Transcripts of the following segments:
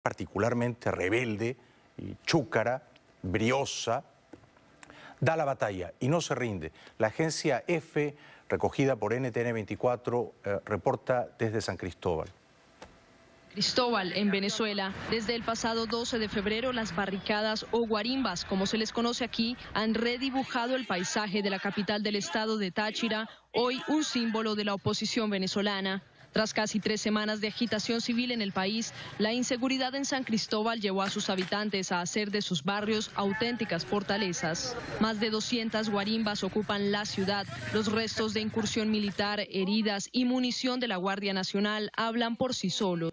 particularmente rebelde y chúcara, briosa, da la batalla y no se rinde. La agencia EFE, recogida por NTN 24, reporta desde San Cristóbal. Cristóbal, en Venezuela. Desde el pasado 12 de febrero, las barricadas o guarimbas, como se les conoce aquí, han redibujado el paisaje de la capital del estado de Táchira, hoy un símbolo de la oposición venezolana. Tras casi 3 semanas de agitación civil en el país, la inseguridad en San Cristóbal llevó a sus habitantes a hacer de sus barrios auténticas fortalezas. Más de 200 guarimbas ocupan la ciudad. Los restos de incursión militar, heridas y munición de la Guardia Nacional hablan por sí solos.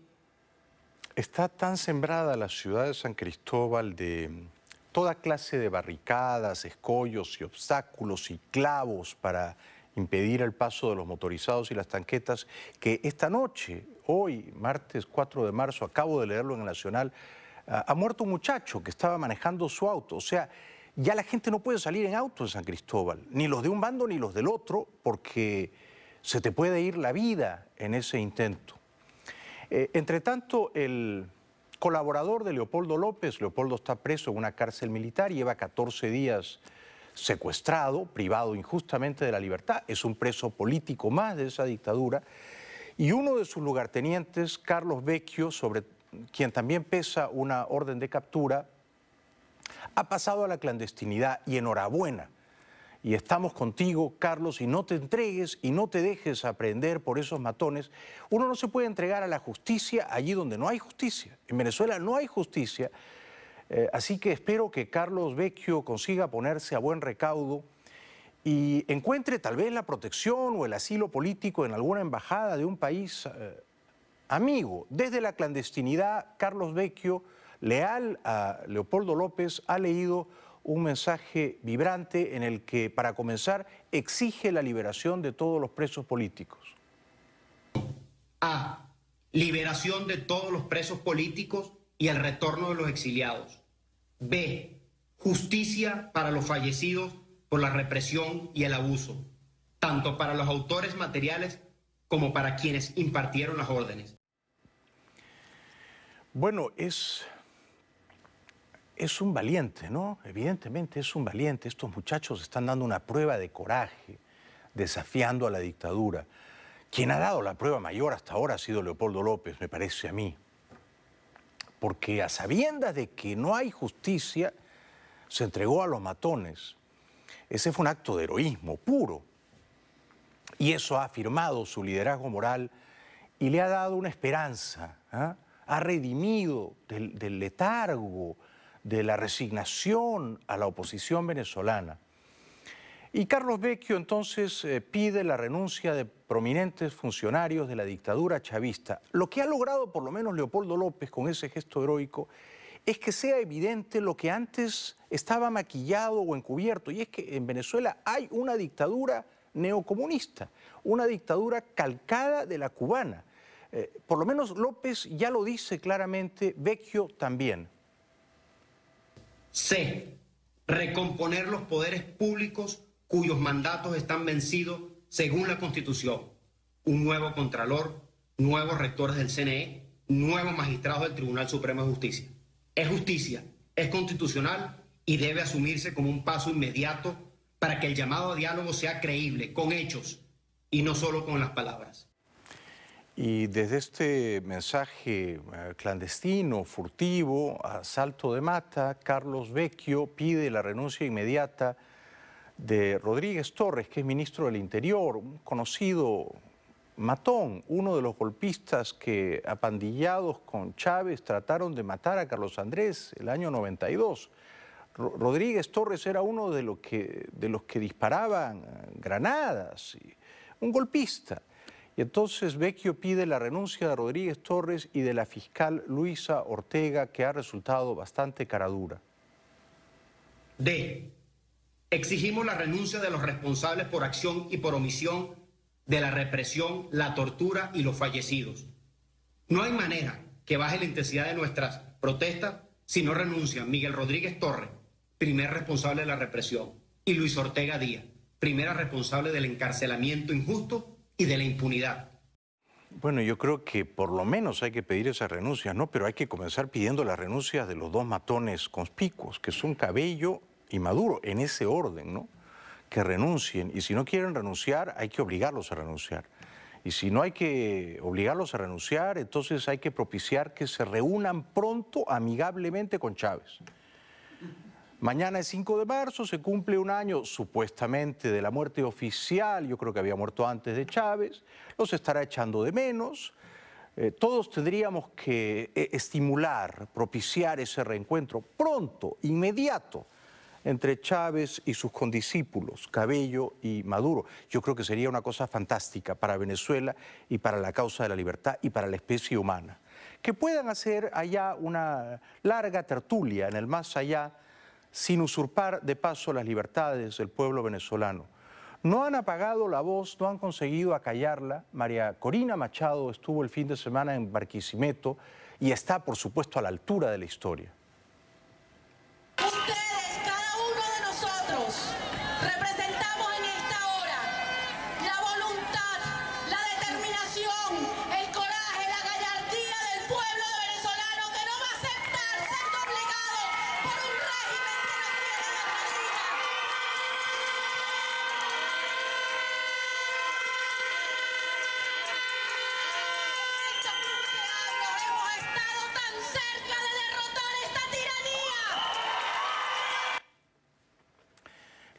Está tan sembrada la ciudad de San Cristóbal de toda clase de barricadas, escollos y obstáculos y clavos para impedir el paso de los motorizados y las tanquetas, que esta noche, hoy, martes 4 de marzo, acabo de leerlo en el Nacional, ha muerto un muchacho que estaba manejando su auto. O sea, ya la gente no puede salir en auto en San Cristóbal, ni los de un bando ni los del otro, porque se te puede ir la vida en ese intento. Entre tanto, el colaborador de Leopoldo López, Leopoldo está preso en una cárcel militar, lleva 14 días secuestrado, privado injustamente de la libertad, es un preso político más de esa dictadura, y uno de sus lugartenientes, Carlos Vecchio, sobre quien también pesa una orden de captura, ha pasado a la clandestinidad, y enhorabuena. Y estamos contigo, Carlos, y no te entregues y no te dejes aprehender por esos matones. Uno no se puede entregar a la justicia allí donde no hay justicia. En Venezuela no hay justicia, así que espero que Carlos Vecchio consiga ponerse a buen recaudo y encuentre tal vez la protección o el asilo político en alguna embajada de un país amigo. Desde la clandestinidad, Carlos Vecchio, leal a Leopoldo López, ha leído un mensaje vibrante en el que, para comenzar, exige la liberación de todos los presos políticos. A. Liberación de todos los presos políticos y el retorno de los exiliados. B. Justicia para los fallecidos por la represión y el abuso, tanto para los autores materiales como para quienes impartieron las órdenes. Bueno, es un valiente, ¿no? Evidentemente es un valiente. Estos muchachos están dando una prueba de coraje, desafiando a la dictadura. Quien ha dado la prueba mayor hasta ahora ha sido Leopoldo López, me parece a mí. Porque a sabiendas de que no hay justicia, se entregó a los matones. Ese fue un acto de heroísmo puro. Y eso ha afirmado su liderazgo moral y le ha dado una esperanza, ¿eh? Ha redimido del letargo, de la resignación a la oposición venezolana. Y Carlos Vecchio entonces pide la renuncia de prominentes funcionarios de la dictadura chavista. Lo que ha logrado por lo menos Leopoldo López con ese gesto heroico es que sea evidente lo que antes estaba maquillado o encubierto, y es que en Venezuela hay una dictadura neocomunista, una dictadura calcada de la cubana. Por lo menos López ya lo dice claramente, Vecchio también. C. Recomponer los poderes públicos cuyos mandatos están vencidos según la Constitución. Un nuevo Contralor, nuevos rectores del CNE, nuevos magistrados del Tribunal Supremo de Justicia. Es justicia, es constitucional y debe asumirse como un paso inmediato para que el llamado a diálogo sea creíble, con hechos y no solo con las palabras. Y desde este mensaje clandestino, furtivo, a salto de mata, Carlos Vecchio pide la renuncia inmediata de Rodríguez Torres, que es ministro del Interior, un conocido matón, uno de los golpistas que, apandillados con Chávez, trataron de matar a Carlos Andrés el año 92. Rodríguez Torres era uno de los que disparaban granadas, un golpista. Y entonces Vecchio pide la renuncia de Rodríguez Torres y de la fiscal Luisa Ortega, que ha resultado bastante caradura. D. Exigimos la renuncia de los responsables por acción y por omisión de la represión, la tortura y los fallecidos. No hay manera que baje la intensidad de nuestras protestas si no renuncian Miguel Rodríguez Torres, primer responsable de la represión, y Luis Ortega Díaz, primera responsable del encarcelamiento injusto y de la impunidad. Bueno, yo creo que por lo menos hay que pedir esas renuncias, ¿no? Pero hay que comenzar pidiendo las renuncias de los dos matones conspicuos, que son Cabello y Maduro, en ese orden, ¿no? Que renuncien. Y si no quieren renunciar, hay que obligarlos a renunciar. Y si no hay que obligarlos a renunciar, entonces hay que propiciar que se reúnan pronto, amigablemente con Chávez. Mañana es 5 de marzo, se cumple un año supuestamente de la muerte oficial, yo creo que había muerto antes de Chávez, los estará echando de menos. Todos tendríamos que estimular, propiciar ese reencuentro pronto, inmediato, entre Chávez y sus condiscípulos, Cabello y Maduro. Yo creo que sería una cosa fantástica para Venezuela y para la causa de la libertad y para la especie humana. Que puedan hacer allá una larga tertulia en el más allá, sin usurpar de paso las libertades del pueblo venezolano. No han apagado la voz, no han conseguido acallarla. María Corina Machado estuvo el fin de semana en Barquisimeto y está, por supuesto, a la altura de la historia. Ustedes, cada uno de nosotros, representamos en esta hora la voluntad, la determinación, el coraje, la gallardía del pueblo venezolano que no va a aceptar ser doblegado por un régimen que nos tiene de rodillas. Estos 15 años hemos estado tan cerca de derrotar esta tiranía.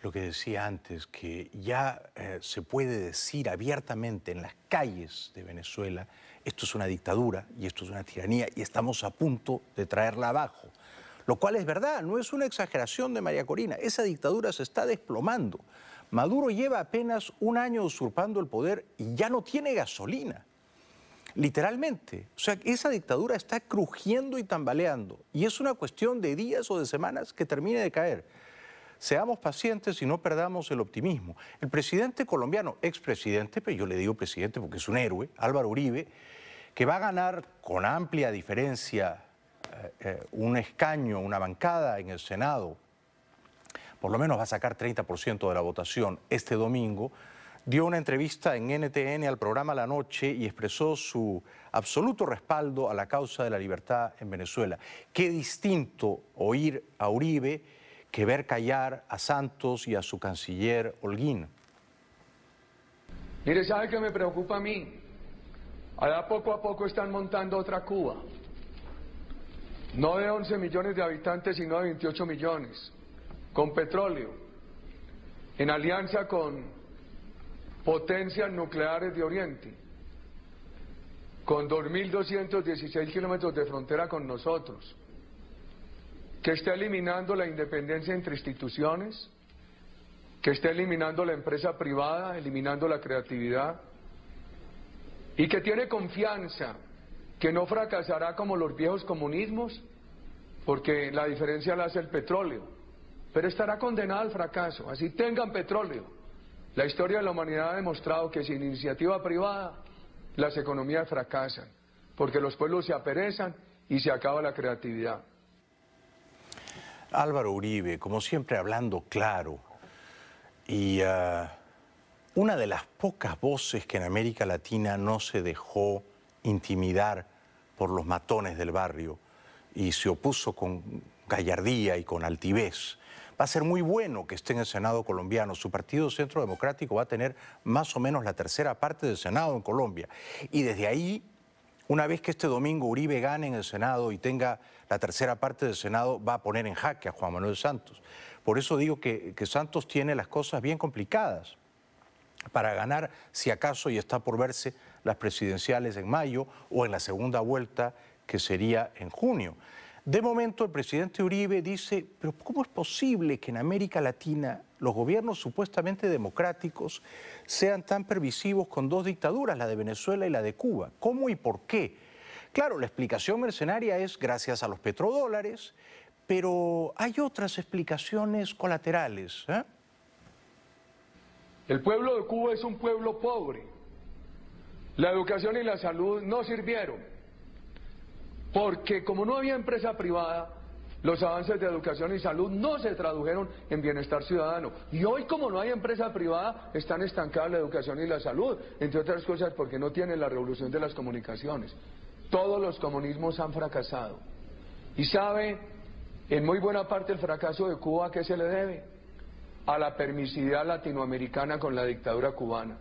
Lo que decía antes, que ya se puede decir abiertamente en las calles de Venezuela, esto es una dictadura y esto es una tiranía y estamos a punto de traerla abajo. Lo cual es verdad, no es una exageración de María Corina, esa dictadura se está desplomando. Maduro lleva apenas un año usurpando el poder y ya no tiene gasolina. Literalmente. O sea, esa dictadura está crujiendo y tambaleando y es una cuestión de días o de semanas que termine de caer. Seamos pacientes y no perdamos el optimismo. El presidente colombiano, expresidente, pero yo le digo presidente porque es un héroe, Álvaro Uribe, que va a ganar con amplia diferencia un escaño, una bancada en el Senado, por lo menos va a sacar 30% de la votación este domingo, dio una entrevista en NTN al programa La Noche y expresó su absoluto respaldo a la causa de la libertad en Venezuela. Qué distinto oír a Uribe que ver callar a Santos y a su canciller Holguín. Mire, ¿sabe qué me preocupa a mí? Allá poco a poco están montando otra Cuba. No de 11 millones de habitantes, sino de 28 millones. Con petróleo. En alianza con potencias nucleares de Oriente. Con 2.216 kilómetros de frontera con nosotros. Que está eliminando la independencia entre instituciones, que está eliminando la empresa privada, eliminando la creatividad, y que tiene confianza que no fracasará como los viejos comunismos, porque la diferencia la hace el petróleo, pero estará condenada al fracaso, así tengan petróleo. La historia de la humanidad ha demostrado que sin iniciativa privada las economías fracasan, porque los pueblos se aperezan y se acaba la creatividad. Álvaro Uribe, como siempre hablando claro, y una de las pocas voces que en América Latina no se dejó intimidar por los matones del barrio y se opuso con gallardía y con altivez. Va a ser muy bueno que esté en el Senado colombiano. Su partido Centro Democrático va a tener más o menos la tercera parte del Senado en Colombia. Y desde ahí, una vez que este domingo Uribe gane en el Senado y tenga la tercera parte del Senado, va a poner en jaque a Juan Manuel Santos. Por eso digo que Santos tiene las cosas bien complicadas para ganar, si acaso, y está por verse, las presidenciales en mayo o en la segunda vuelta, que sería en junio. De momento, el presidente Uribe dice, pero ¿cómo es posible que en América Latina los gobiernos supuestamente democráticos sean tan permisivos con dos dictaduras, la de Venezuela y la de Cuba? ¿Cómo y por qué? Claro, la explicación mercenaria es gracias a los petrodólares, pero hay otras explicaciones colaterales, ¿eh? El pueblo de Cuba es un pueblo pobre. La educación y la salud no sirvieron. Porque como no había empresa privada, Los avances de educación y salud no se tradujeron en bienestar ciudadano. Y hoy, como no hay empresa privada, están estancadas la educación y la salud, entre otras cosas porque no tienen la revolución de las comunicaciones. Todos los comunismos han fracasado. Y sabe, en muy buena parte el fracaso de Cuba, ¿a qué se le debe? A la permisividad latinoamericana con la dictadura cubana.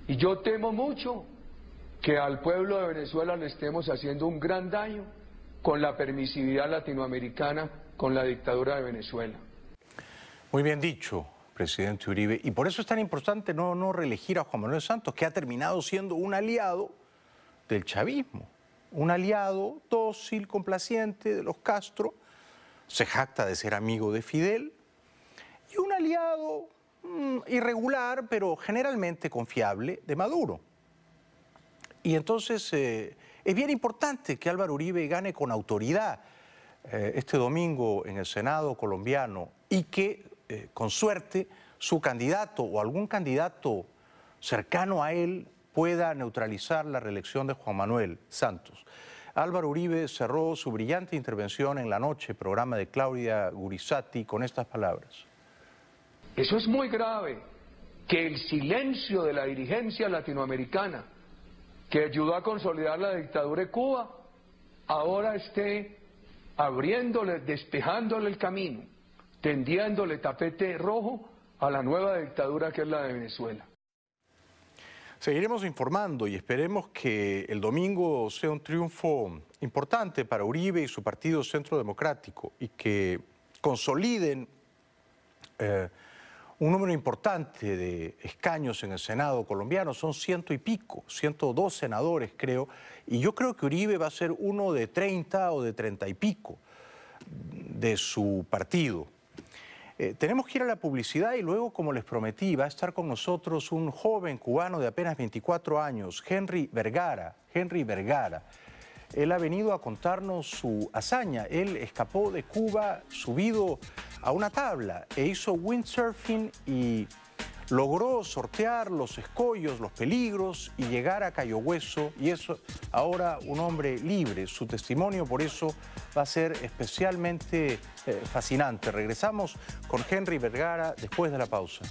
Y yo temo mucho que al pueblo de Venezuela le estemos haciendo un gran daño con la permisividad latinoamericana con la dictadura de Venezuela. Muy bien dicho, presidente Uribe. Y por eso es tan importante no reelegir a Juan Manuel Santos, que ha terminado siendo un aliado del chavismo. Un aliado dócil, complaciente de los Castro, se jacta de ser amigo de Fidel, y un aliado irregular, pero generalmente confiable, de Maduro. Y entonces es bien importante que Álvaro Uribe gane con autoridad este domingo en el Senado colombiano y que, con suerte, su candidato o algún candidato cercano a él pueda neutralizar la reelección de Juan Manuel Santos. Álvaro Uribe cerró su brillante intervención en La Noche, programa de Claudia Gurizati, con estas palabras. Eso es muy grave, que el silencio de la dirigencia latinoamericana que ayudó a consolidar la dictadura de Cuba, ahora esté abriéndole, despejándole el camino, tendiéndole tapete rojo a la nueva dictadura que es la de Venezuela. Seguiremos informando y esperemos que el domingo sea un triunfo importante para Uribe y su partido Centro Democrático y que consoliden un número importante de escaños en el Senado colombiano. Son 100 y pico, 102 senadores creo, y yo creo que Uribe va a ser uno de 30 o de 30 y pico de su partido. Tenemos que ir a la publicidad y luego, como les prometí, va a estar con nosotros un joven cubano de apenas 24 años, Henry Vergara. Él ha venido a contarnos su hazaña. Él escapó de Cuba subido a una tabla e hizo windsurfing y logró sortear los escollos, los peligros y llegar a Cayo Hueso, y eso ahora un hombre libre. Su testimonio por eso va a ser especialmente fascinante. Regresamos con Henry Vergara después de la pausa.